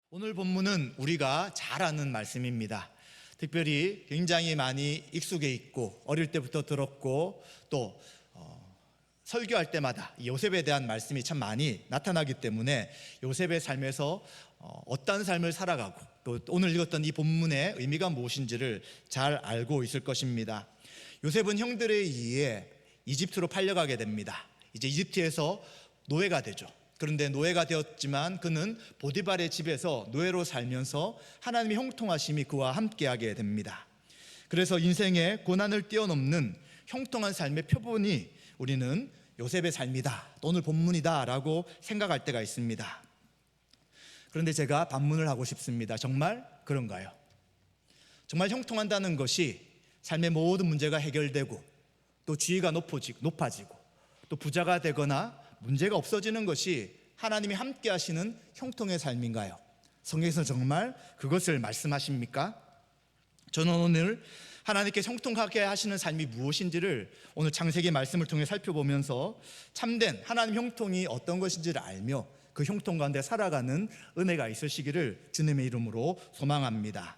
오늘 본문은 우리가 잘 아는 말씀입니다. 특별히 굉장히 많이 익숙해 있고 어릴 때부터 들었고 또 설교할 때마다 요셉에 대한 말씀이 참 많이 나타나기 때문에 요셉의 삶에서 어떤 삶을 살아가고 또 오늘 읽었던 이 본문의 의미가 무엇인지를 잘 알고 있을 것입니다. 요셉은 형들에 의해 이집트로 팔려가게 됩니다. 이제 이집트에서 노예가 되죠. 그런데 노예가 되었지만 그는 보디발의 집에서 노예로 살면서 하나님의 형통하심이 그와 함께하게 됩니다. 그래서 인생의 고난을 뛰어넘는 형통한 삶의 표본이 우리는 요셉의 삶이다, 오늘 본문이다 라고 생각할 때가 있습니다. 그런데 제가 반문을 하고 싶습니다. 정말 그런가요? 정말 형통한다는 것이 삶의 모든 문제가 해결되고 또 지위가 높아지고 또 부자가 되거나 문제가 없어지는 것이 하나님이 함께 하시는 형통의 삶인가요? 성경에서 정말 그것을 말씀하십니까? 저는 오늘 하나님께 형통하게 하시는 삶이 무엇인지를 오늘 창세기 말씀을 통해 살펴보면서 참된 하나님 형통이 어떤 것인지를 알며 그 형통 가운데 살아가는 은혜가 있으시기를 주님의 이름으로 소망합니다.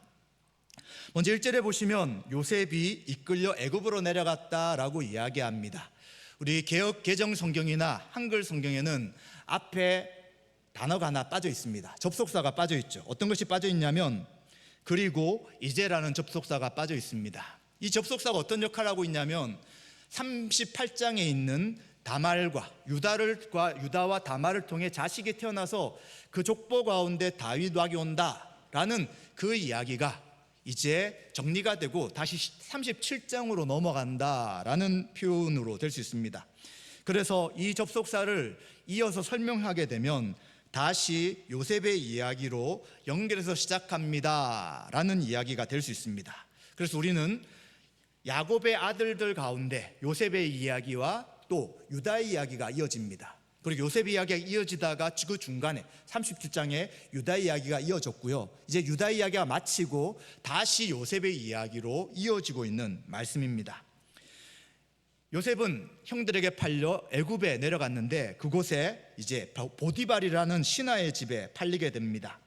먼저 1절에 보시면 요셉이 이끌려 애굽으로 내려갔다라고 이야기합니다. 우리 개역 개정 성경이나 한글 성경에는 앞에 단어가 하나 빠져 있습니다. 접속사가 빠져 있죠. 어떤 것이 빠져 있냐면 그리고 이제라는 접속사가 빠져 있습니다. 이 접속사가 어떤 역할을 하고 있냐면 38장에 있는 다말과 유다와 다말을 통해 자식이 태어나서 그 족보 가운데 다윗 왕이 온다라는 그 이야기가 이제 정리가 되고 다시 37장으로 넘어간다라는 표현으로 될 수 있습니다. 그래서 이 접속사를 이어서 설명하게 되면 다시 요셉의 이야기로 연결해서 시작합니다라는 이야기가 될 수 있습니다. 그래서 우리는 야곱의 아들들 가운데 요셉의 이야기와 또 유다의 이야기가 이어집니다. 그리고 요셉의 이야기가 이어지다가 그 중간에 37장에 유다 이야기가 이어졌고요. 이제 유다 이야기가 마치고 다시 요셉의 이야기로 이어지고 있는 말씀입니다. 요셉은 형들에게 팔려 애굽에 내려갔는데 그곳에 이제 보디발이라는 신하의 집에 팔리게 됩니다.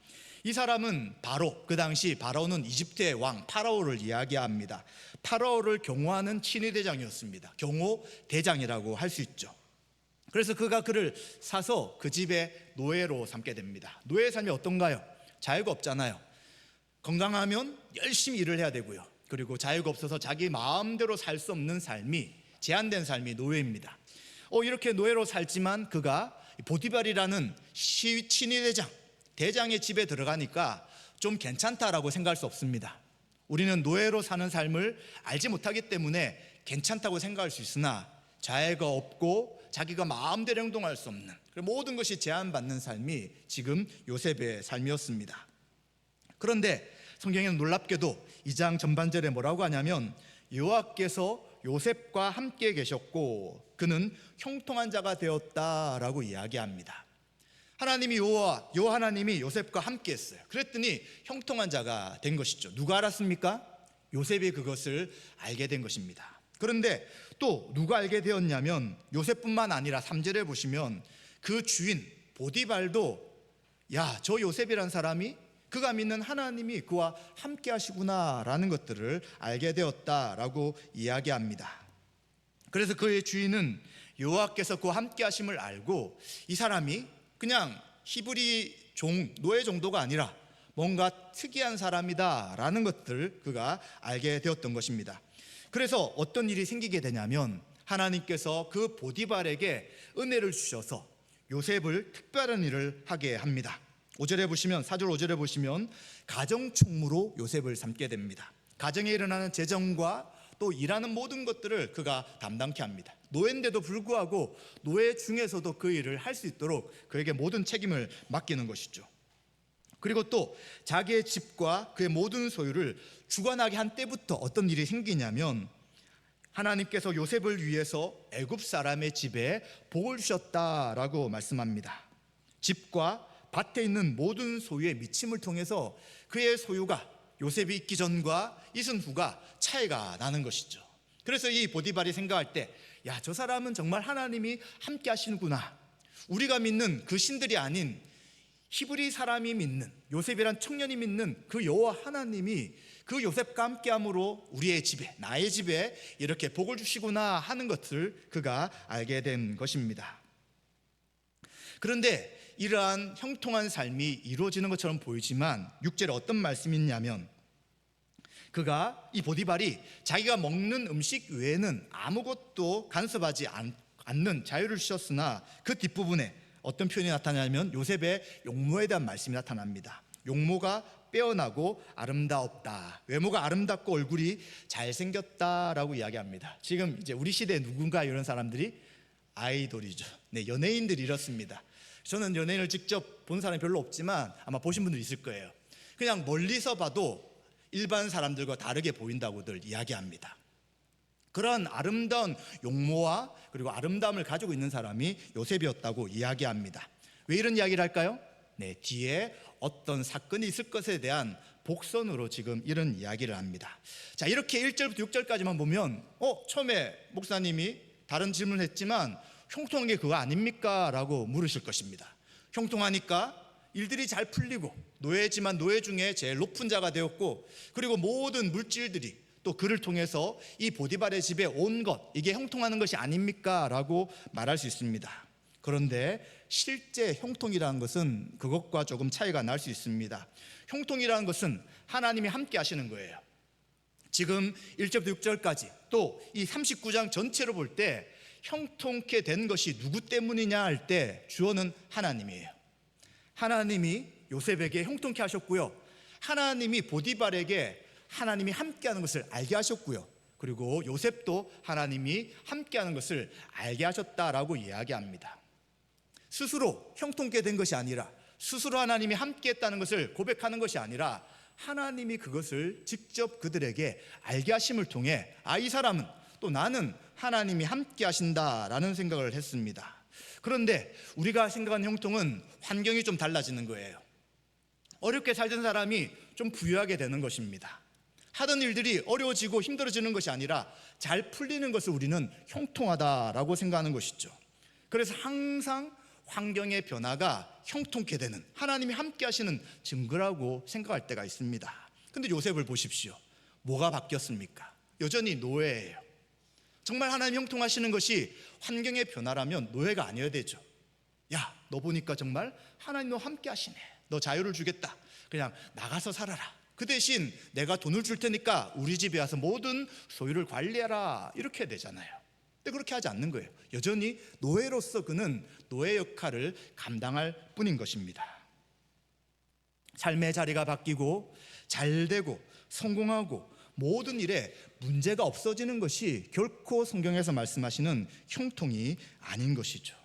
이 사람은 바로 그 당시 바로는 이집트의 왕 파라오를 이야기합니다. 파라오를 경호하는 친위대장이었습니다. 경호대장이라고 할 수 있죠. 그래서 그가 그를 사서 그 집에 노예로 삼게 됩니다. 노예의 삶이 어떤가요? 자유가 없잖아요. 건강하면 열심히 일을 해야 되고요. 그리고 자유가 없어서 자기 마음대로 살 수 없는 삶이 제한된 삶이 노예입니다. 이렇게 노예로 살지만 그가 보디발이라는 친위대장, 대장의 집에 들어가니까 좀 괜찮다라고 생각할 수 없습니다. 우리는 노예로 사는 삶을 알지 못하기 때문에 괜찮다고 생각할 수 있으나 자유가 없고 자기가 마음대로 행동할 수 없는 모든 것이 제한받는 삶이 지금 요셉의 삶이었습니다. 그런데 성경에는 놀랍게도 2장 전반절에 뭐라고 하냐면 여호와께서 요셉과 함께 계셨고 그는 형통한 자가 되었다라고 이야기합니다. 하나님이 하나님이 요셉과 함께 했어요. 그랬더니 형통한 자가 된 것이죠. 누가 알았습니까? 요셉이 그것을 알게 된 것입니다. 그런데 또 누가 알게 되었냐면 요셉뿐만 아니라 3절에 보시면 그 주인 보디발도 저 요셉이란 사람이 그가 믿는 하나님이 그와 함께 하시구나라는 것들을 알게 되었다라고 이야기합니다. 그래서 그의 주인은 여호와께서 그와 함께 하심을 알고 이 사람이 그냥 히브리 노예 정도가 아니라 뭔가 특이한 사람이다라는 것들을 그가 알게 되었던 것입니다. 그래서 어떤 일이 생기게 되냐면 하나님께서 그 보디발에게 은혜를 주셔서 요셉을 특별한 일을 하게 합니다. 4절 5절에 보시면 가정충무로 요셉을 삼게 됩니다. 가정에 일어나는 재정과 또 일하는 모든 것들을 그가 담당케 합니다. 노예인데도 불구하고 노예 중에서도 그 일을 할 수 있도록 그에게 모든 책임을 맡기는 것이죠. 그리고 또 자기의 집과 그의 모든 소유를 주관하게 한 때부터 어떤 일이 생기냐면 하나님께서 요셉을 위해서 애굽 사람의 집에 복을 주셨다라고 말씀합니다. 집과 밭에 있는 모든 소유의 미침을 통해서 그의 소유가 요셉이 있기 전과 있은 후가 차이가 나는 것이죠. 그래서 이 보디발이 생각할 때 저 사람은 정말 하나님이 함께 하시는구나. 우리가 믿는 그 신들이 아닌 히브리 사람이 믿는, 요셉이란 청년이 믿는 그 여호와 하나님이 그 요셉과 함께함으로 우리의 집에, 나의 집에 이렇게 복을 주시구나 하는 것을 그가 알게 된 것입니다. 그런데 이러한 형통한 삶이 이루어지는 것처럼 보이지만 6절에 어떤 말씀이 있냐면, 그가, 이 보디발이 자기가 먹는 음식 외에는 아무것도 간섭하지 않는 자유를 주셨으나 그 뒷부분에 어떤 표현이 나타나냐면 요셉의 용모에 대한 말씀이 나타납니다. 용모가 빼어나고 아름다웠다. 외모가 아름답고 얼굴이 잘생겼다라고 이야기합니다. 지금 이제 우리 시대에 누군가 이런 사람들이 아이돌이죠. 네, 연예인들이 이렇습니다. 저는 연예인을 직접 본 사람이 별로 없지만 아마 보신 분들이 있을 거예요. 그냥 멀리서 봐도 일반 사람들과 다르게 보인다고들 이야기합니다. 그런 아름다운 용모와 그리고 아름다움을 가지고 있는 사람이 요셉이었다고 이야기합니다. 왜 이런 이야기를 할까요? 네, 뒤에 어떤 사건이 있을 것에 대한 복선으로 지금 이런 이야기를 합니다. 자, 이렇게 1절부터 6절까지만 보면 처음에 목사님이 다른 질문을 했지만 형통한 게 그거 아닙니까? 라고 물으실 것입니다. 형통하니까 일들이 잘 풀리고 노예지만 노예 중에 제일 높은 자가 되었고, 그리고 모든 물질들이 또 그를 통해서 이 보디발의 집에 온 것, 이게 형통하는 것이 아닙니까? 라고 말할 수 있습니다. 그런데 실제 형통이라는 것은 그것과 조금 차이가 날 수 있습니다. 형통이라는 것은 하나님이 함께 하시는 거예요. 지금 1절부터 6절까지 또 이 39장 전체로 볼 때 형통케 된 것이 누구 때문이냐 할 때 주어는 하나님이에요. 하나님이 요셉에게 형통케 하셨고요, 하나님이 보디발에게 하나님이 함께하는 것을 알게 하셨고요, 그리고 요셉도 하나님이 함께하는 것을 알게 하셨다라고 이야기합니다. 스스로 형통케 된 것이 아니라, 스스로 하나님이 함께했다는 것을 고백하는 것이 아니라 하나님이 그것을 직접 그들에게 알게 하심을 통해 이 사람은, 또 나는 하나님이 함께 하신다라는 생각을 했습니다. 그런데 우리가 생각하는 형통은 환경이 좀 달라지는 거예요. 어렵게 살던 사람이 좀 부유하게 되는 것입니다. 하던 일들이 어려워지고 힘들어지는 것이 아니라 잘 풀리는 것을 우리는 형통하다라고 생각하는 것이죠. 그래서 항상 환경의 변화가 형통케 되는, 하나님이 함께 하시는 증거라고 생각할 때가 있습니다. 근데 요셉을 보십시오. 뭐가 바뀌었습니까? 여전히 노예예요. 정말 하나님 형통하시는 것이 환경의 변화라면 노예가 아니어야 되죠. 야, 너 보니까 정말 하나님 너 함께 하시네. 너 자유를 주겠다. 그냥 나가서 살아라. 그 대신 내가 돈을 줄 테니까 우리 집에 와서 모든 소유를 관리해라. 이렇게 되잖아요. 근데 그렇게 하지 않는 거예요. 여전히 노예로서 그는 노예 역할을 감당할 뿐인 것입니다. 삶의 자리가 바뀌고 잘 되고 성공하고 모든 일에 문제가 없어지는 것이 결코 성경에서 말씀하시는 형통이 아닌 것이죠.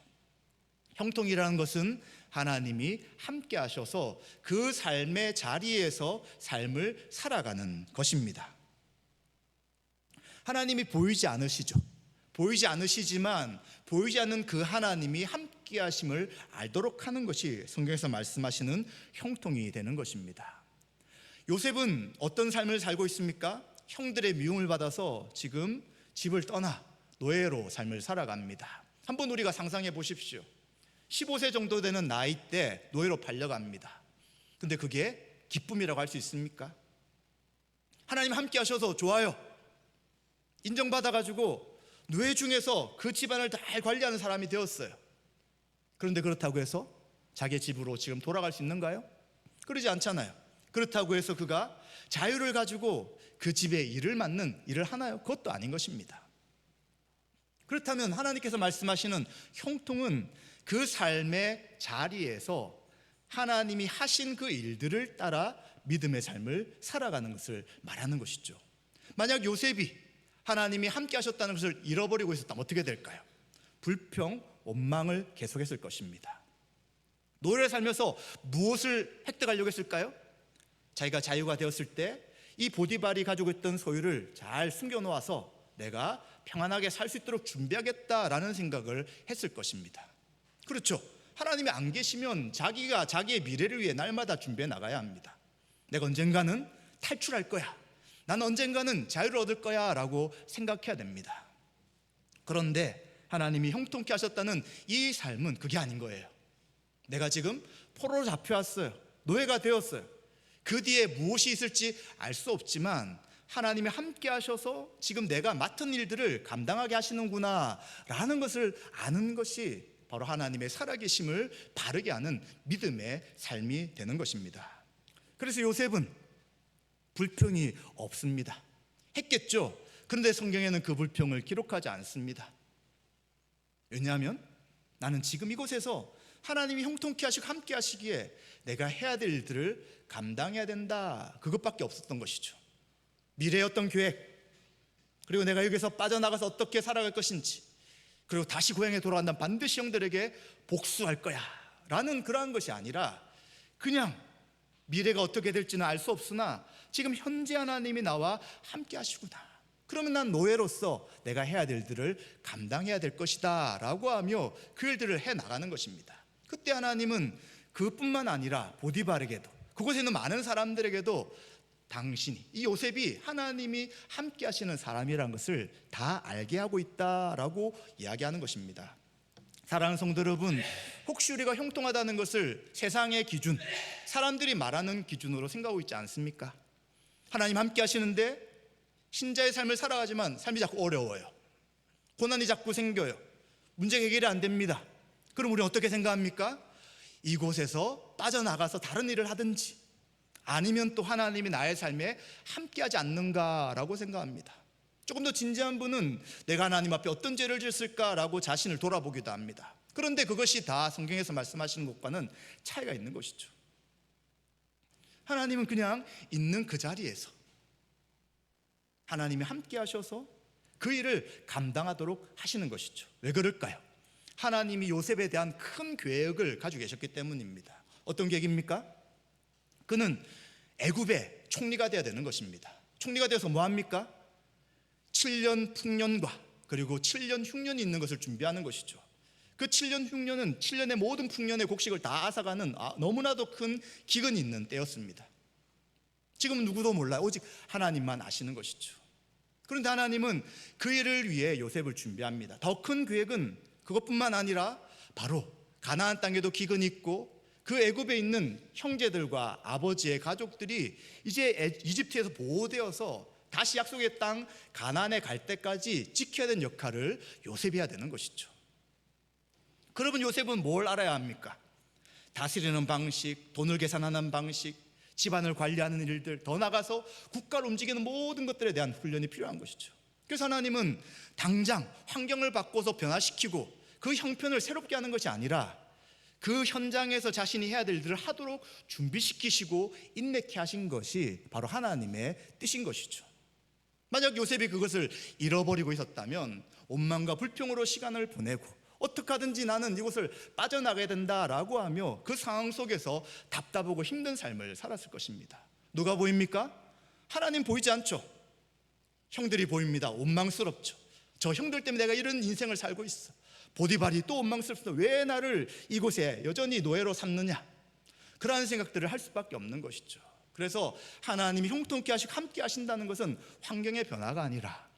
형통이라는 것은 하나님이 함께 하셔서 그 삶의 자리에서 삶을 살아가는 것입니다. 하나님이 보이지 않으시죠. 보이지 않으시지만 보이지 않는 그 하나님이 함께 하심을 알도록 하는 것이 성경에서 말씀하시는 형통이 되는 것입니다. 요셉은 어떤 삶을 살고 있습니까? 형들의 미움을 받아서 지금 집을 떠나 노예로 삶을 살아갑니다. 한번 우리가 상상해 보십시오. 15세 정도 되는 나이 때 노예로 팔려갑니다. 근데 그게 기쁨이라고 할 수 있습니까? 하나님 함께 하셔서 좋아요. 인정받아가지고 노예 중에서 그 집안을 잘 관리하는 사람이 되었어요. 그런데 그렇다고 해서 자기 집으로 지금 돌아갈 수 있는가요? 그러지 않잖아요. 그렇다고 해서 그가 자유를 가지고 그 집의 일을 맡는 일을 하나요? 그것도 아닌 것입니다. 그렇다면 하나님께서 말씀하시는 형통은 그 삶의 자리에서 하나님이 하신 그 일들을 따라 믿음의 삶을 살아가는 것을 말하는 것이죠. 만약 요셉이 하나님이 함께 하셨다는 것을 잃어버리고 있었다면 어떻게 될까요? 불평, 원망을 계속했을 것입니다. 노예를 살면서 무엇을 획득하려고 했을까요? 자기가 자유가 되었을 때 이 보디발이 가지고 있던 소유를 잘 숨겨놓아서 내가 평안하게 살 수 있도록 준비하겠다라는 생각을 했을 것입니다. 그렇죠. 하나님이 안 계시면 자기가 자기의 미래를 위해 날마다 준비해 나가야 합니다. 내가 언젠가는 탈출할 거야. 난 언젠가는 자유를 얻을 거야 라고 생각해야 됩니다. 그런데 하나님이 형통케 하셨다는 이 삶은 그게 아닌 거예요. 내가 지금 포로로 잡혀왔어요. 노예가 되었어요. 그 뒤에 무엇이 있을지 알 수 없지만 하나님이 함께 하셔서 지금 내가 맡은 일들을 감당하게 하시는구나 라는 것을 아는 것이 바로 하나님의 살아계심을 바르게 아는 믿음의 삶이 되는 것입니다. 그래서 요셉은 불평이 없습니다. 했겠죠. 그런데 성경에는 그 불평을 기록하지 않습니다. 왜냐하면 나는 지금 이곳에서 하나님이 형통케 하시고 함께 하시기에 내가 해야 될 일들을 감당해야 된다, 그것밖에 없었던 것이죠. 미래의 어떤 계획, 그리고 내가 여기서 빠져나가서 어떻게 살아갈 것인지, 그리고 다시 고향에 돌아간다면 반드시 형들에게 복수할 거야 라는 그러한 것이 아니라 그냥 미래가 어떻게 될지는 알 수 없으나 지금 현재 하나님이 나와 함께 하시구나, 그러면 난 노예로서 내가 해야 될 일들을 감당해야 될 것이다 라고 하며 그 일들을 해나가는 것입니다. 그때 하나님은 그뿐만 아니라 보디발에게도, 그곳에 있는 많은 사람들에게도 당신이, 이 요셉이 하나님이 함께 하시는 사람이라는 것을 다 알게 하고 있다라고 이야기하는 것입니다. 사랑하는 성도 여러분, 혹시 우리가 형통하다는 것을 세상의 기준, 사람들이 말하는 기준으로 생각하고 있지 않습니까? 하나님 함께 하시는데 신자의 삶을 살아가지만 삶이 자꾸 어려워요. 고난이 자꾸 생겨요. 문제 해결이 안 됩니다. 그럼 우리는 어떻게 생각합니까? 이곳에서 빠져나가서 다른 일을 하든지 아니면 또 하나님이 나의 삶에 함께하지 않는가라고 생각합니다. 조금 더 진지한 분은 내가 하나님 앞에 어떤 죄를 지었을까라고 자신을 돌아보기도 합니다. 그런데 그것이 다 성경에서 말씀하시는 것과는 차이가 있는 것이죠. 하나님은 그냥 있는 그 자리에서 하나님이 함께 하셔서 그 일을 감당하도록 하시는 것이죠. 왜 그럴까요? 하나님이 요셉에 대한 큰 계획을 가지고 계셨기 때문입니다. 어떤 계획입니까? 그는 애굽의 총리가 되어야 되는 것입니다. 총리가 되어서 뭐합니까? 7년 풍년과 그리고 7년 흉년이 있는 것을 준비하는 것이죠. 그 7년 흉년은 7년의 모든 풍년의 곡식을 다 앗아가는 너무나도 큰 기근이 있는 때였습니다. 지금은 누구도 몰라요. 오직 하나님만 아시는 것이죠. 그런데 하나님은 그 일을 위해 요셉을 준비합니다. 더 큰 계획은 그것뿐만 아니라 바로 가나안 땅에도 기근이 있고 그 애굽에 있는 형제들과 아버지의 가족들이 이제 이집트에서 보호되어서 다시 약속의 땅 가나안에 갈 때까지 지켜야 되는 역할을 요셉이 해야 되는 것이죠. 그러면 요셉은 뭘 알아야 합니까? 다스리는 방식, 돈을 계산하는 방식, 집안을 관리하는 일들, 더 나가서 국가를 움직이는 모든 것들에 대한 훈련이 필요한 것이죠. 그래서 하나님은 당장 환경을 바꿔서 변화시키고 그 형편을 새롭게 하는 것이 아니라 그 현장에서 자신이 해야 될 일들을 하도록 준비시키시고 인내케 하신 것이 바로 하나님의 뜻인 것이죠. 만약 요셉이 그것을 잃어버리고 있었다면 원망과 불평으로 시간을 보내고 어떻게 하든지 나는 이곳을 빠져나가야 된다라고 하며 그 상황 속에서 답답하고 힘든 삶을 살았을 것입니다. 누가 보입니까? 하나님 보이지 않죠. 형들이 보입니다. 원망스럽죠. 저 형들 때문에 내가 이런 인생을 살고 있어. 보디발이 또 원망스럽습니다. 왜 나를 이곳에 여전히 노예로 삼느냐, 그러한 생각들을 할 수밖에 없는 것이죠. 그래서 하나님이 형통케 하시고 함께 하신다는 것은 환경의 변화가 아니라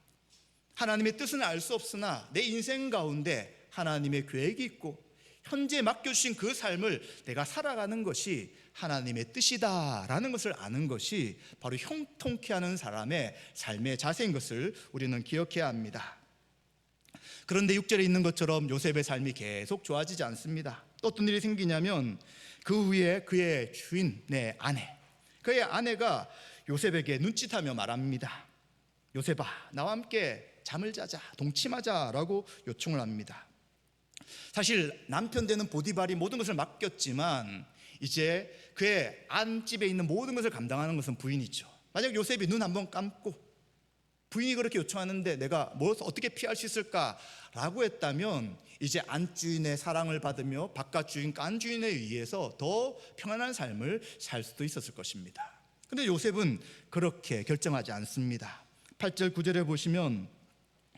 하나님의 뜻은 알 수 없으나 내 인생 가운데 하나님의 계획이 있고 현재 맡겨주신 그 삶을 내가 살아가는 것이 하나님의 뜻이다라는 것을 아는 것이 바로 형통케 하는 사람의 삶의 자세인 것을 우리는 기억해야 합니다. 그런데 6절에 있는 것처럼 요셉의 삶이 계속 좋아지지 않습니다. 또 어떤 일이 생기냐면 그 후에 그의 주인, 그의 아내가 요셉에게 눈짓하며 말합니다. 요셉아, 나와 함께 잠을 자자, 동침하자라고 요청을 합니다. 사실 남편 되는 보디발이 모든 것을 맡겼지만 이제 그의 안집에 있는 모든 것을 감당하는 것은 부인이죠. 만약 요셉이 눈 한번 감고 부인이 그렇게 요청하는데 내가 무엇을 어떻게 피할 수 있을까라고 했다면 이제 안주인의 사랑을 받으며 바깥 주인과 안주인에 의해서 더 평안한 삶을 살 수도 있었을 것입니다. 그런데 요셉은 그렇게 결정하지 않습니다. 8절 9절에 보시면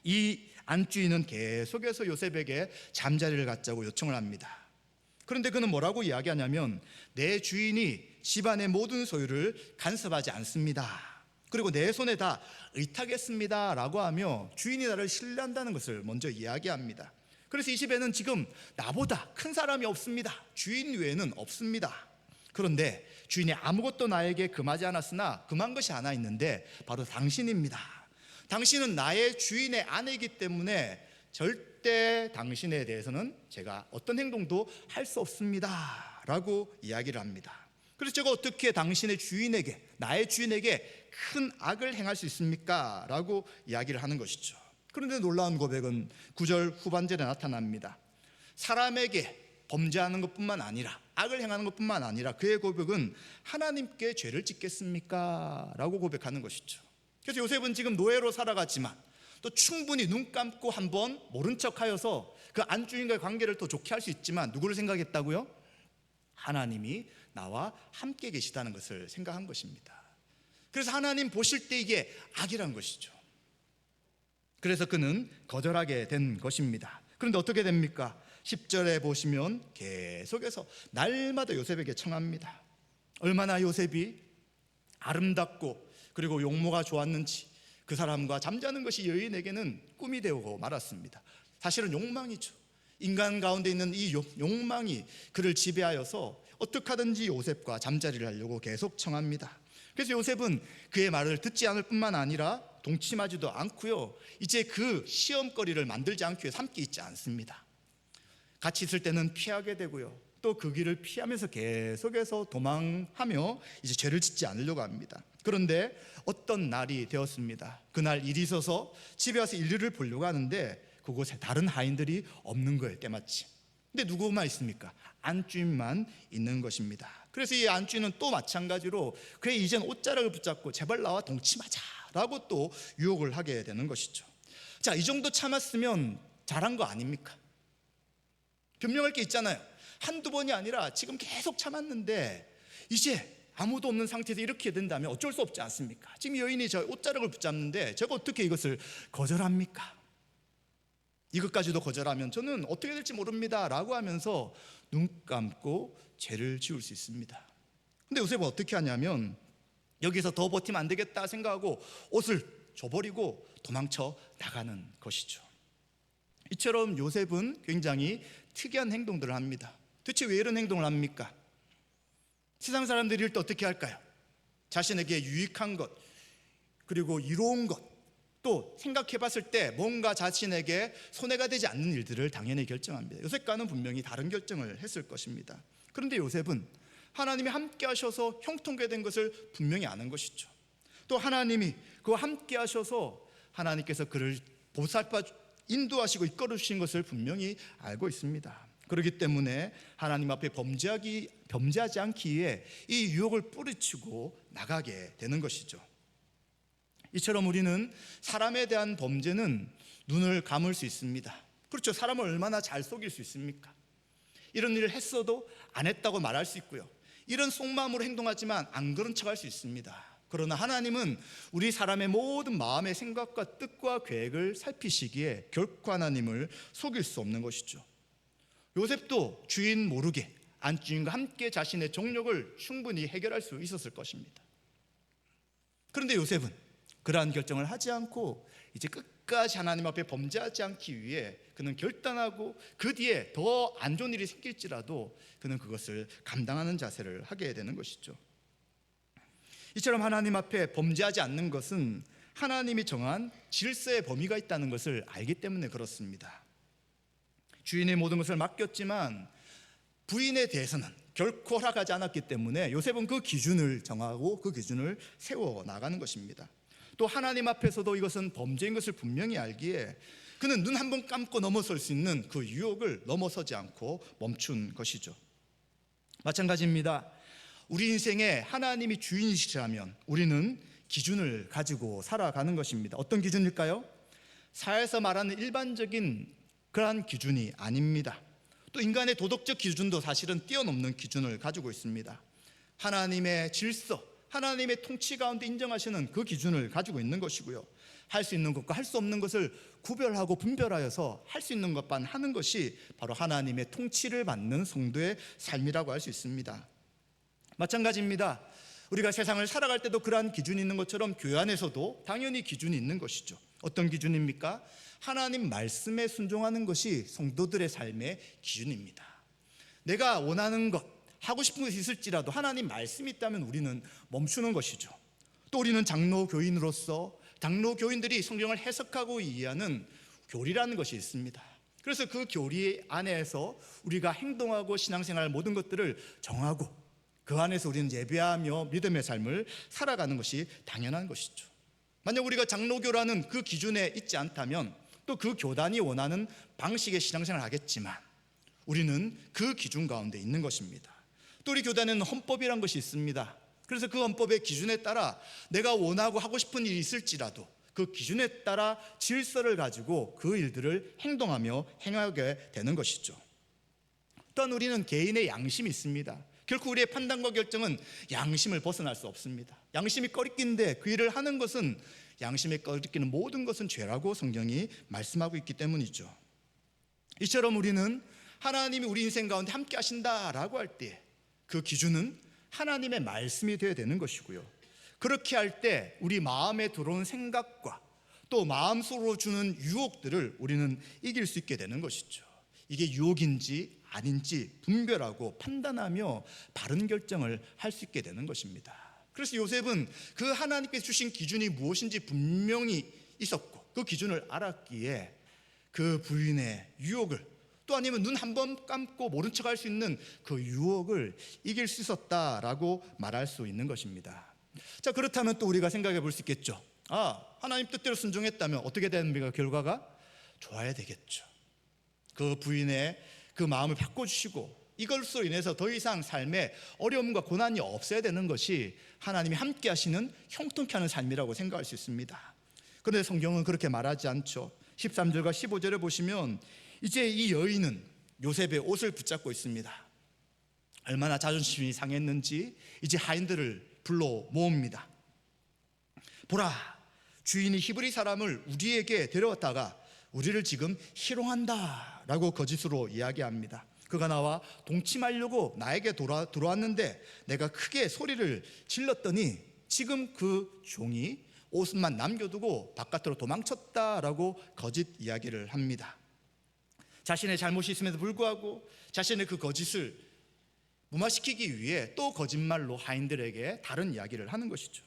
이 안주인은 계속해서 요셉에게 잠자리를 갖자고 요청을 합니다. 그런데 그는 뭐라고 이야기하냐면 내 주인이 집안의 모든 소유를 간섭하지 않습니다. 그리고 내 손에 다 의탁했습니다 라고 하며 주인이 나를 신뢰한다는 것을 먼저 이야기합니다. 그래서 이 집에는 지금 나보다 큰 사람이 없습니다. 주인 외에는 없습니다. 그런데 주인이 아무것도 나에게 금하지 않았으나 금한 것이 하나 있는데 바로 당신입니다. 당신은 나의 주인의 아내이기 때문에 절대 당신에 대해서는 제가 어떤 행동도 할 수 없습니다 라고 이야기를 합니다. 그래서 제가 어떻게 당신의 주인에게, 나의 주인에게 큰 악을 행할 수 있습니까? 라고 이야기를 하는 것이죠. 그런데 놀라운 고백은 9절 후반절에 나타납니다. 사람에게 범죄하는 것뿐만 아니라, 악을 행하는 것뿐만 아니라 그의 고백은 하나님께 죄를 짓겠습니까? 라고 고백하는 것이죠. 그래서 요셉은 지금 노예로 살아갔지만 또 충분히 눈 감고 한번 모른 척하여서 그 안주인과의 관계를 더 좋게 할 수 있지만 누구를 생각했다고요? 하나님이 나와 함께 계시다는 것을 생각한 것입니다. 그래서 하나님 보실 때 이게 악이란 것이죠. 그래서 그는 거절하게 된 것입니다. 그런데 어떻게 됩니까? 10절에 보시면 계속해서 날마다 요셉에게 청합니다. 얼마나 요셉이 아름답고 그리고 용모가 좋았는지 그 사람과 잠자는 것이 여인에게는 꿈이 되고 말았습니다. 사실은 욕망이죠. 인간 가운데 있는 이 욕망이 그를 지배하여서 어떻게 하든지 요셉과 잠자리를 하려고 계속 청합니다. 그래서 요셉은 그의 말을 듣지 않을 뿐만 아니라 동침하지도 않고요, 이제 그 시험거리를 만들지 않기 위해 함께 있지 않습니다. 같이 있을 때는 피하게 되고요, 또 그 길을 피하면서 계속해서 도망하며 이제 죄를 짓지 않으려고 합니다. 그런데 어떤 날이 되었습니다. 그날 일이 있어서 집에 와서 일을 보려고 하는데 그곳에 다른 하인들이 없는 거예요, 때마침. 근데 누구만 있습니까? 안주인만 있는 것입니다. 그래서 이 안주인은 또 마찬가지로 그의 이젠 옷자락을 붙잡고 제발 나와 동침하자 라고 또 유혹을 하게 되는 것이죠. 자, 이 정도 참았으면 잘한 거 아닙니까? 변명할 게 있잖아요. 한두 번이 아니라 지금 계속 참았는데 이제 아무도 없는 상태에서 이렇게 된다면 어쩔 수 없지 않습니까? 지금 여인이 저 옷자락을 붙잡는데 제가 어떻게 이것을 거절합니까? 이것까지도 거절하면 저는 어떻게 될지 모릅니다 라고 하면서 눈 감고 죄를 지을 수 있습니다. 근데 요셉은 어떻게 하냐면 여기서 더 버티면 안 되겠다 생각하고 옷을 줘버리고 도망쳐 나가는 것이죠. 이처럼 요셉은 굉장히 특이한 행동들을 합니다. 도대체 왜 이런 행동을 합니까? 세상 사람들이 이럴 때 어떻게 할까요? 자신에게 유익한 것, 그리고 이로운 것, 또 생각해 봤을 때 뭔가 자신에게 손해가 되지 않는 일들을 당연히 결정합니다. 요셉과는 분명히 다른 결정을 했을 것입니다. 그런데 요셉은 하나님이 함께 하셔서 형통케 된 것을 분명히 아는 것이죠. 또 하나님이 그와 함께 하셔서 하나님께서 그를 보살펴 인도하시고 이끌어 주신 것을 분명히 알고 있습니다. 그렇기 때문에 하나님 앞에 범죄하지 않기 위해 이 유혹을 뿌리치고 나가게 되는 것이죠. 이처럼 우리는 사람에 대한 범죄는 눈을 감을 수 있습니다. 그렇죠. 사람을 얼마나 잘 속일 수 있습니까? 이런 일을 했어도 안 했다고 말할 수 있고요, 이런 속마음으로 행동하지만 안 그런 척할 수 있습니다. 그러나 하나님은 우리 사람의 모든 마음의 생각과 뜻과 계획을 살피시기에 결코 하나님을 속일 수 없는 것이죠. 요셉도 주인 모르게 안주인과 함께 자신의 정욕을 충분히 해결할 수 있었을 것입니다. 그런데 요셉은 그러한 결정을 하지 않고 이제 끝까지 하나님 앞에 범죄하지 않기 위해 그는 결단하고 그 뒤에 더 안 좋은 일이 생길지라도 그는 그것을 감당하는 자세를 하게 되는 것이죠. 이처럼 하나님 앞에 범죄하지 않는 것은 하나님이 정한 질서의 범위가 있다는 것을 알기 때문에 그렇습니다. 주인의 모든 것을 맡겼지만 부인에 대해서는 결코 허락하지 않았기 때문에 요셉은 그 기준을 정하고 그 기준을 세워나가는 것입니다. 또 하나님 앞에서도 이것은 범죄인 것을 분명히 알기에 그는 눈 한 번 감고 넘어설 수 있는 그 유혹을 넘어서지 않고 멈춘 것이죠. 마찬가지입니다. 우리 인생에 하나님이 주인이시라면 우리는 기준을 가지고 살아가는 것입니다. 어떤 기준일까요? 사회에서 말하는 일반적인 그러한 기준이 아닙니다. 또 인간의 도덕적 기준도 사실은 뛰어넘는 기준을 가지고 있습니다. 하나님의 질서, 하나님의 통치 가운데 인정하시는 그 기준을 가지고 있는 것이고요, 할 수 있는 것과 할 수 없는 것을 구별하고 분별하여서 할 수 있는 것만 하는 것이 바로 하나님의 통치를 받는 성도의 삶이라고 할 수 있습니다. 마찬가지입니다. 우리가 세상을 살아갈 때도 그러한 기준이 있는 것처럼 교회 안에서도 당연히 기준이 있는 것이죠. 어떤 기준입니까? 하나님 말씀에 순종하는 것이 성도들의 삶의 기준입니다. 내가 원하는 것, 하고 싶은 것이 있을지라도 하나님 말씀이 있다면 우리는 멈추는 것이죠. 또 우리는 장로 교인으로서 장로 교인들이 성경을 해석하고 이해하는 교리라는 것이 있습니다. 그래서 그 교리 안에서 우리가 행동하고 신앙생활 모든 것들을 정하고 그 안에서 우리는 예배하며 믿음의 삶을 살아가는 것이 당연한 것이죠. 만약 우리가 장로교라는 그 기준에 있지 않다면 또 그 교단이 원하는 방식의 신앙생활을 하겠지만 우리는 그 기준 가운데 있는 것입니다. 또 우리 교단에는 헌법이란 것이 있습니다. 그래서 그 헌법의 기준에 따라 내가 원하고 하고 싶은 일이 있을지라도 그 기준에 따라 질서를 가지고 그 일들을 행동하며 행하게 되는 것이죠. 또한 우리는 개인의 양심이 있습니다. 결코 우리의 판단과 결정은 양심을 벗어날 수 없습니다. 양심이 꺼리끼는데 그 일을 하는 것은 양심에 꺼리끼는 모든 것은 죄라고 성경이 말씀하고 있기 때문이죠. 이처럼 우리는 하나님이 우리 인생 가운데 함께 하신다라고 할 때 그 기준은 하나님의 말씀이 되어야 되는 것이고요. 그렇게 할 때 우리 마음에 들어오는 생각과 또 마음속으로 주는 유혹들을 우리는 이길 수 있게 되는 것이죠. 이게 유혹인지 아닌지 분별하고 판단하며 바른 결정을 할 수 있게 되는 것입니다. 그래서 요셉은 그 하나님께서 주신 기준이 무엇인지 분명히 있었고 그 기준을 알았기에 그 부인의 유혹을 또 아니면 눈 한 번 감고 모른 척 할 수 있는 그 유혹을 이길 수 있었다라고 말할 수 있는 것입니다. 자, 그렇다면 또 우리가 생각해 볼 수 있겠죠. 하나님 뜻대로 순종했다면 어떻게 됩니까? 결과가 좋아야 되겠죠. 그 부인의 그 마음을 바꿔주시고 이것으로 인해서 더 이상 삶에 어려움과 고난이 없어야 되는 것이 하나님이 함께 하시는 형통케 하는 삶이라고 생각할 수 있습니다. 그런데 성경은 그렇게 말하지 않죠. 13절과 15절에 보시면 이제 이 여인은 요셉의 옷을 붙잡고 있습니다. 얼마나 자존심이 상했는지 이제 하인들을 불러 모읍니다. 보라, 주인이 히브리 사람을 우리에게 데려왔다가 우리를 지금 희롱한다 라고 거짓으로 이야기합니다. 그가 나와 동침하려고 나에게 들어왔는데 내가 크게 소리를 질렀더니 지금 그 종이 옷만 남겨두고 바깥으로 도망쳤다라고 거짓 이야기를 합니다. 자신의 잘못이 있음에도 불구하고 자신의 그 거짓을 무마시키기 위해 또 거짓말로 하인들에게 다른 이야기를 하는 것이죠.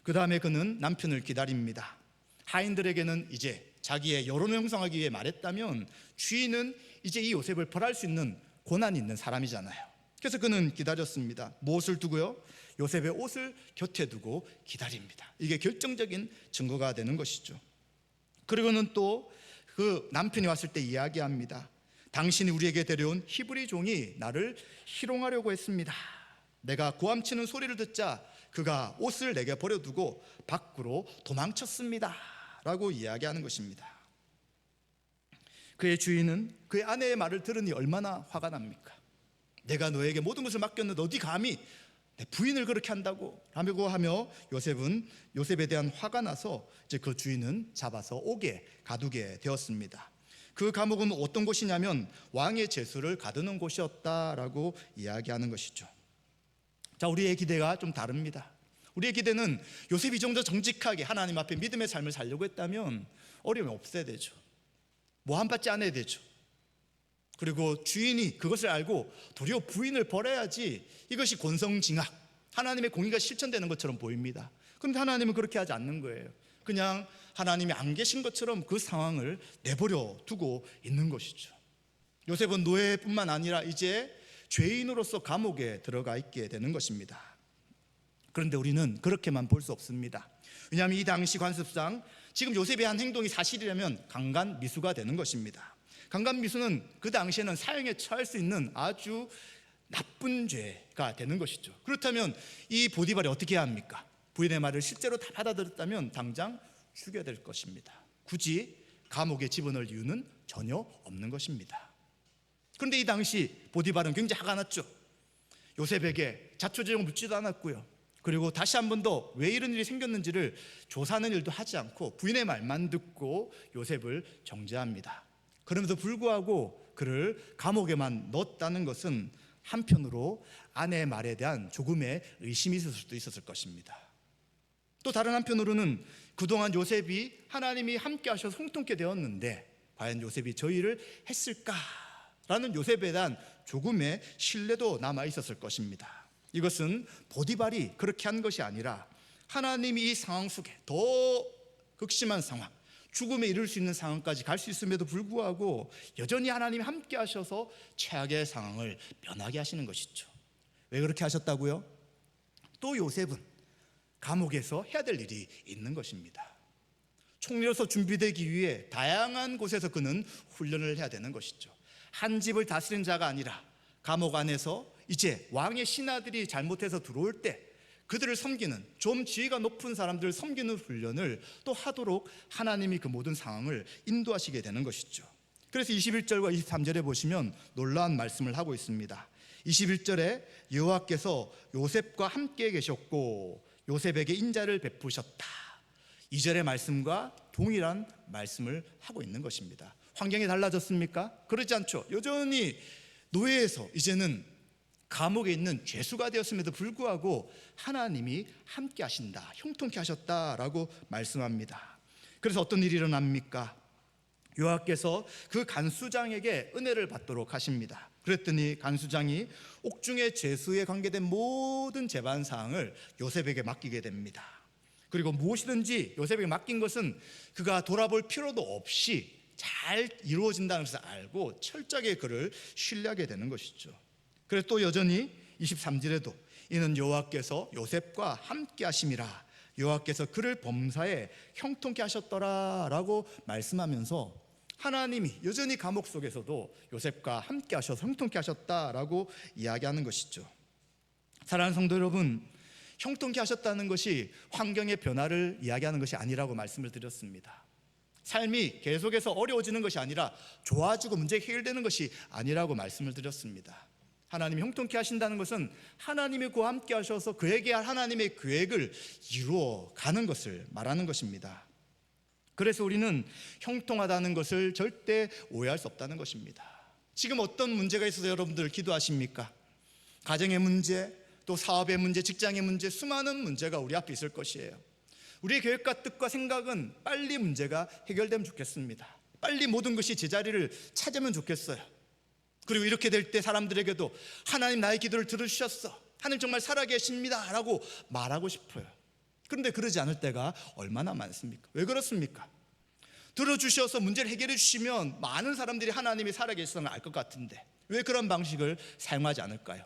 그 다음에 그는 남편을 기다립니다. 하인들에게는 이제 자기의 여론을 형성하기 위해 말했다면 주인은 이제 이 요셉을 벌할 수 있는 고난이 있는 사람이잖아요. 그래서 그는 기다렸습니다. 무엇을 두고요? 요셉의 옷을 곁에 두고 기다립니다. 이게 결정적인 증거가 되는 것이죠. 그리고는 또 그 남편이 왔을 때 이야기합니다. 당신이 우리에게 데려온 히브리 종이 나를 희롱하려고 했습니다. 내가 고함치는 소리를 듣자 그가 옷을 내게 버려두고 밖으로 도망쳤습니다 라고 이야기하는 것입니다. 그의 주인은 그의 아내의 말을 들으니 얼마나 화가 납니까? 내가 너에게 모든 것을 맡겼는데 어디 감히 내 부인을 그렇게 한다고 하며 요셉은 요셉에 대한 화가 나서 이제 그 주인은 잡아서 옥에 가두게 되었습니다. 그 감옥은 어떤 곳이냐면 왕의 제수를 가두는 곳이었다라고 이야기하는 것이죠. 자, 우리의 기대가 좀 다릅니다. 우리의 기대는 요셉이 이 정도 정직하게 하나님 앞에 믿음의 삶을 살려고 했다면 어려움이 없어야 되죠. 모함받지 않아야 되죠. 그리고 주인이 그것을 알고 도리어 부인을 벌여야지 이것이 권성징악, 하나님의 공의가 실천되는 것처럼 보입니다. 그런데 하나님은 그렇게 하지 않는 거예요. 그냥 하나님이 안 계신 것처럼 그 상황을 내버려 두고 있는 것이죠. 요셉은 노예뿐만 아니라 이제 죄인으로서 감옥에 들어가 있게 되는 것입니다. 그런데 우리는 그렇게만 볼 수 없습니다. 왜냐하면 이 당시 관습상 지금 요셉의 한 행동이 사실이라면 강간미수가 되는 것입니다. 강간미수는 그 당시에는 사형에 처할 수 있는 아주 나쁜 죄가 되는 것이죠. 그렇다면 이 보디발이 어떻게 해야 합니까? 부인의 말을 실제로 다 받아들였다면 당장 죽여야 될 것입니다. 굳이 감옥에 집어넣을 이유는 전혀 없는 것입니다. 그런데 이 당시 보디발은 굉장히 화가 났죠. 요셉에게 자초지종을 묻지도 않았고요. 그리고 다시 한 번 더 왜 이런 일이 생겼는지를 조사하는 일도 하지 않고 부인의 말만 듣고 요셉을 정죄합니다. 그럼에도 불구하고 그를 감옥에만 넣었다는 것은 한편으로 아내의 말에 대한 조금의 의심이 있을 수도 있었을 것입니다. 또 다른 한편으로는 그동안 요셉이 하나님이 함께 하셔서 형통케 되었는데 과연 요셉이 저 일을 했을까라는 요셉에 대한 조금의 신뢰도 남아 있었을 것입니다. 이것은 보디발이 그렇게 한 것이 아니라 하나님이 이 상황 속에 더 극심한 상황, 죽음에 이를 수 있는 상황까지 갈 수 있음에도 불구하고 여전히 하나님이 함께 하셔서 최악의 상황을 면하게 하시는 것이죠. 왜 그렇게 하셨다고요? 또 요셉은 감옥에서 해야 될 일이 있는 것입니다. 총리로서 준비되기 위해 다양한 곳에서 그는 훈련을 해야 되는 것이죠. 한 집을 다스린 자가 아니라 감옥 안에서 이제 왕의 신하들이 잘못해서 들어올 때 그들을 섬기는, 좀 지위가 높은 사람들을 섬기는 훈련을 또 하도록 하나님이 그 모든 상황을 인도하시게 되는 것이죠. 그래서 21절과 23절에 보시면 놀라운 말씀을 하고 있습니다. 21절에 여호와께서 요셉과 함께 계셨고 요셉에게 인자를 베푸셨다. 2절의 말씀과 동일한 말씀을 하고 있는 것입니다. 환경이 달라졌습니까? 그렇지 않죠. 여전히 노예에서 이제는 감옥에 있는 죄수가 되었음에도 불구하고 하나님이 함께 하신다, 형통케 하셨다라고 말씀합니다. 그래서 어떤 일이 일어납니까? 여호와께서 그 간수장에게 은혜를 받도록 하십니다. 그랬더니 간수장이 옥중의 죄수에 관계된 모든 재반 사항을 요셉에게 맡기게 됩니다. 그리고 무엇이든지 요셉에게 맡긴 것은 그가 돌아볼 필요도 없이 잘 이루어진다는 것을 알고 철저하게 그를 신뢰하게 되는 것이죠. 그래서 또 여전히 23절에도 이는 여호와께서 요셉과 함께 하심이라 여호와께서 그를 범사에 형통케 하셨더라 라고 말씀하면서 하나님이 여전히 감옥 속에서도 요셉과 함께 하셔서 형통케 하셨다라고 이야기하는 것이죠. 사랑하는 성도 여러분, 형통케 하셨다는 것이 환경의 변화를 이야기하는 것이 아니라고 말씀을 드렸습니다. 삶이 계속해서 어려워지는 것이 아니라 좋아지고 문제가 해결되는 것이 아니라고 말씀을 드렸습니다. 하나님이 형통케 하신다는 것은 하나님이 그와 함께 하셔서 그에게 할 하나님의 계획을 이루어 가는 것을 말하는 것입니다. 그래서 우리는 형통하다는 것을 절대 오해할 수 없다는 것입니다. 지금 어떤 문제가 있어서 여러분들 기도하십니까? 가정의 문제, 또 사업의 문제, 직장의 문제, 수많은 문제가 우리 앞에 있을 것이에요. 우리의 계획과 뜻과 생각은 빨리 문제가 해결되면 좋겠습니다. 빨리 모든 것이 제자리를 찾으면 좋겠어요. 그리고 이렇게 될 때 사람들에게도 하나님 나의 기도를 들으셨어, 하나님 정말 살아계십니다 라고 말하고 싶어요. 그런데 그러지 않을 때가 얼마나 많습니까? 왜 그렇습니까? 들어주셔서 문제를 해결해 주시면 많은 사람들이 하나님이 살아계시다는 걸 알 것 같은데 왜 그런 방식을 사용하지 않을까요?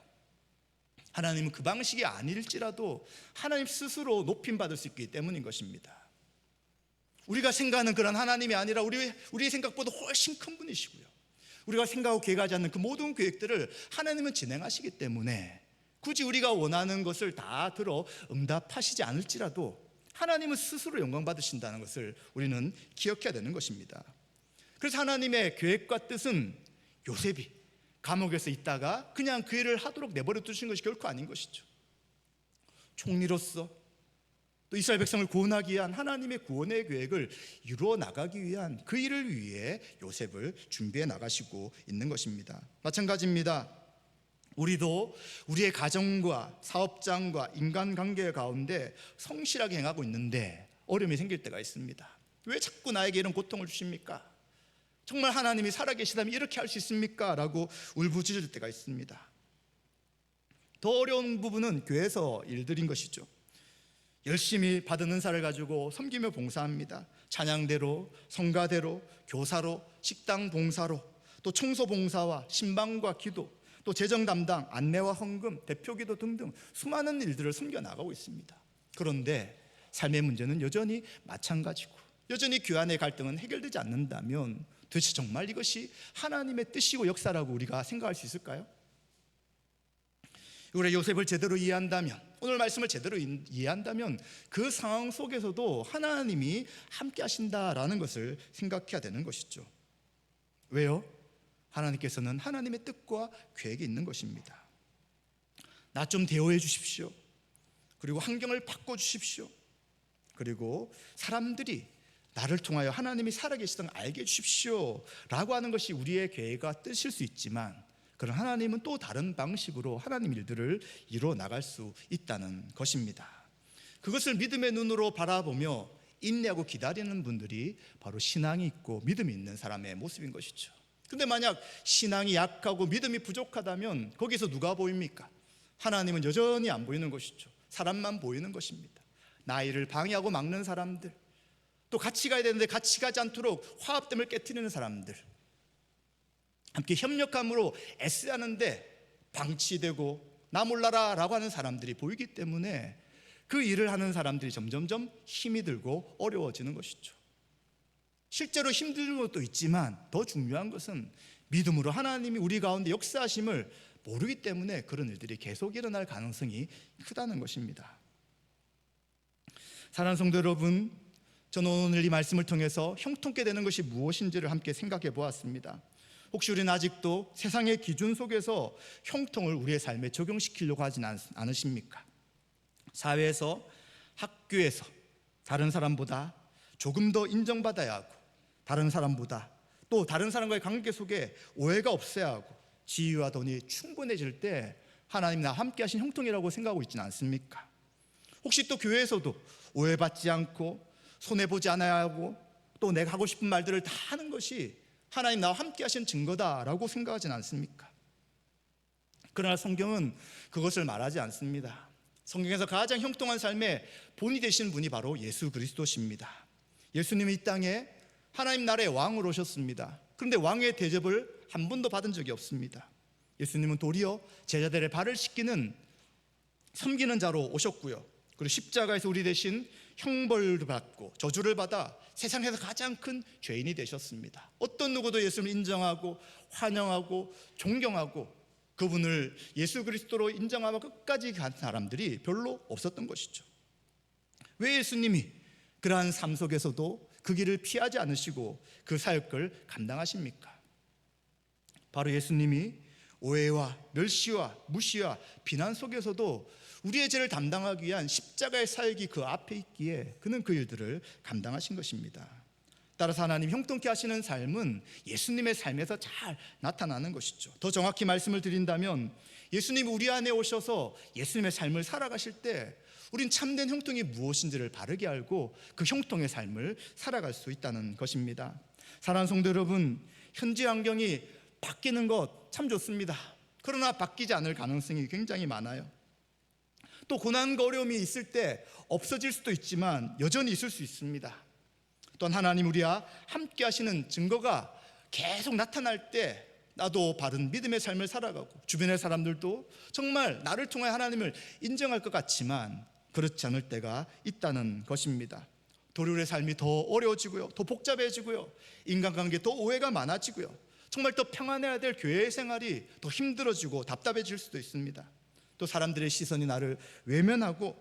하나님은 그 방식이 아닐지라도 하나님 스스로 높임받을 수 있기 때문인 것입니다. 우리가 생각하는 그런 하나님이 아니라 우리의 생각보다 훨씬 큰 분이시고요, 우리가 생각하고 계획하지 않는 그 모든 계획들을 하나님은 진행하시기 때문에 굳이 우리가 원하는 것을 다 들어 응답하시지 않을지라도 하나님은 스스로 영광 받으신다는 것을 우리는 기억해야 되는 것입니다. 그래서 하나님의 계획과 뜻은 요셉이 감옥에서 있다가 그냥 그 일을 하도록 내버려 두신 것이 결코 아닌 것이죠. 총리로서 또 이스라엘 백성을 구원하기 위한 하나님의 구원의 계획을 이루어 나가기 위한 그 일을 위해 요셉을 준비해 나가시고 있는 것입니다. 마찬가지입니다. 우리도 우리의 가정과 사업장과 인간관계 가운데 성실하게 행하고 있는데 어려움이 생길 때가 있습니다. 왜 자꾸 나에게 이런 고통을 주십니까? 정말 하나님이 살아계시다면 이렇게 할 수 있습니까? 라고 울부짖을 때가 있습니다. 더 어려운 부분은 교회에서 일들인 것이죠. 열심히 받은 은사를 가지고 섬기며 봉사합니다. 찬양대로, 성가대로, 교사로, 식당 봉사로, 또 청소 봉사와 신방과 기도, 또 재정 담당, 안내와 헌금, 대표기도 등등 수많은 일들을 섬겨나가고 있습니다. 그런데 삶의 문제는 여전히 마찬가지고 여전히 교회 안의 갈등은 해결되지 않는다면 도대체 정말 이것이 하나님의 뜻이고 역사라고 우리가 생각할 수 있을까요? 우리가 요셉을 제대로 이해한다면, 오늘 말씀을 제대로 이해한다면 그 상황 속에서도 하나님이 함께 하신다라는 것을 생각해야 되는 것이죠. 왜요? 하나님께서는 하나님의 뜻과 계획이 있는 것입니다. 나 좀 대우해 주십시오. 그리고 환경을 바꿔주십시오. 그리고 사람들이 나를 통하여 하나님이 살아계시던 알게 해주십시오 라고 하는 것이 우리의 계획과 뜻일 수 있지만 그런 하나님은 또 다른 방식으로 하나님 일들을 이루어 나갈 수 있다는 것입니다. 그것을 믿음의 눈으로 바라보며 인내하고 기다리는 분들이 바로 신앙이 있고 믿음이 있는 사람의 모습인 것이죠. 그런데 만약 신앙이 약하고 믿음이 부족하다면 거기서 누가 보입니까? 하나님은 여전히 안 보이는 것이죠. 사람만 보이는 것입니다. 나이를 방해하고 막는 사람들, 또 같이 가야 되는데 같이 가지 않도록 화합됨을 깨트리는 사람들, 함께 협력함으로 애쓰하는데 방치되고 나 몰라라 라고 하는 사람들이 보이기 때문에 그 일을 하는 사람들이 점점점 힘이 들고 어려워지는 것이죠. 실제로 힘든 것도 있지만 더 중요한 것은 믿음으로 하나님이 우리 가운데 역사하심을 모르기 때문에 그런 일들이 계속 일어날 가능성이 크다는 것입니다. 사랑하는 성도 여러분, 저는 오늘 이 말씀을 통해서 형통케 되는 것이 무엇인지를 함께 생각해 보았습니다. 혹시 우리는 아직도 세상의 기준 속에서 형통을 우리의 삶에 적용시키려고 하진 않으십니까? 사회에서, 학교에서 다른 사람보다 조금 더 인정받아야 하고, 다른 사람보다 또 다른 사람과의 관계 속에 오해가 없어야 하고, 지위와 돈이 충분해질 때 하나님 나와 함께 하신 형통이라고 생각하고 있지는 않습니까? 혹시 또 교회에서도 오해받지 않고 손해보지 않아야 하고 또 내가 하고 싶은 말들을 다 하는 것이 하나님 나와 함께 하신 증거다라고 생각하지는 않습니까? 그러나 성경은 그것을 말하지 않습니다. 성경에서 가장 형통한 삶의 본이 되신 분이 바로 예수 그리스도십니다. 예수님이 이 땅에 하나님 나라의 왕으로 오셨습니다. 그런데 왕의 대접을 한 번도 받은 적이 없습니다. 예수님은 도리어 제자들의 발을 씻기는 섬기는 자로 오셨고요, 그리고 십자가에서 우리 대신 형벌을 받고 저주를 받아 세상에서 가장 큰 죄인이 되셨습니다. 어떤 누구도 예수님을 인정하고 환영하고 존경하고 그분을 예수 그리스도로 인정하고 끝까지 간 사람들이 별로 없었던 것이죠. 왜 예수님이 그러한 삶 속에서도 그 길을 피하지 않으시고 그 사역을 감당하십니까? 바로 예수님이 오해와 멸시와 무시와 비난 속에서도 우리의 죄를 담당하기 위한 십자가의 사역이 그 앞에 있기에 그는 그 일들을 감당하신 것입니다. 따라서 하나님 형통케 하시는 삶은 예수님의 삶에서 잘 나타나는 것이죠. 더 정확히 말씀을 드린다면 예수님이 우리 안에 오셔서 예수님의 삶을 살아가실 때 우린 참된 형통이 무엇인지를 바르게 알고 그 형통의 삶을 살아갈 수 있다는 것입니다. 사랑하는 성도 여러분, 현재 환경이 바뀌는 것 참 좋습니다. 그러나 바뀌지 않을 가능성이 굉장히 많아요. 또 고난과 어려움이 있을 때 없어질 수도 있지만 여전히 있을 수 있습니다. 또한 하나님 우리와 함께 하시는 증거가 계속 나타날 때 나도 바른 믿음의 삶을 살아가고 주변의 사람들도 정말 나를 통해 하나님을 인정할 것 같지만 그렇지 않을 때가 있다는 것입니다. 도리어 우리의 삶이 더 어려워지고요, 더 복잡해지고요, 인간관계에 더 오해가 많아지고요, 정말 더 평안해야 될 교회 생활이 더 힘들어지고 답답해질 수도 있습니다. 또 사람들의 시선이 나를 외면하고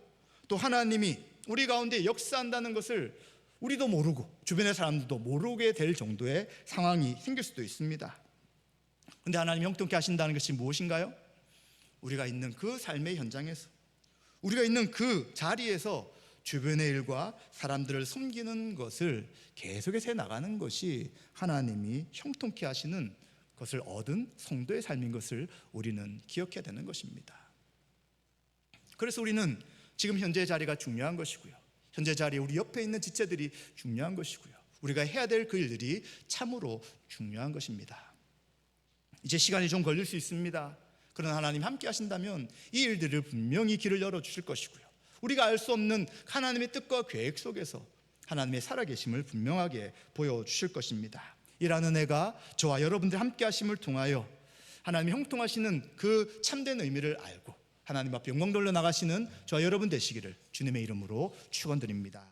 또 하나님이 우리 가운데 역사한다는 것을 우리도 모르고 주변의 사람들도 모르게 될 정도의 상황이 생길 수도 있습니다. 그런데 하나님 형통케 하신다는 것이 무엇인가요? 우리가 있는 그 삶의 현장에서, 우리가 있는 그 자리에서 주변의 일과 사람들을 섬기는 것을 계속해서 해나가는 것이 하나님이 형통케 하시는 것을 얻은 성도의 삶인 것을 우리는 기억해야 되는 것입니다. 그래서 우리는 지금 현재 자리가 중요한 것이고요, 현재 자리에 우리 옆에 있는 지체들이 중요한 것이고요, 우리가 해야 될 그 일들이 참으로 중요한 것입니다. 이제 시간이 좀 걸릴 수 있습니다. 그러나 하나님 함께 하신다면 이 일들을 분명히 길을 열어주실 것이고요, 우리가 알 수 없는 하나님의 뜻과 계획 속에서 하나님의 살아계심을 분명하게 보여주실 것입니다. 이라는 은혜가 저와 여러분들 함께 하심을 통하여 하나님이 형통하시는 그 참된 의미를 알고 하나님 앞에 영광 돌려 나가시는 저와 여러분 되시기를 주님의 이름으로 축원드립니다.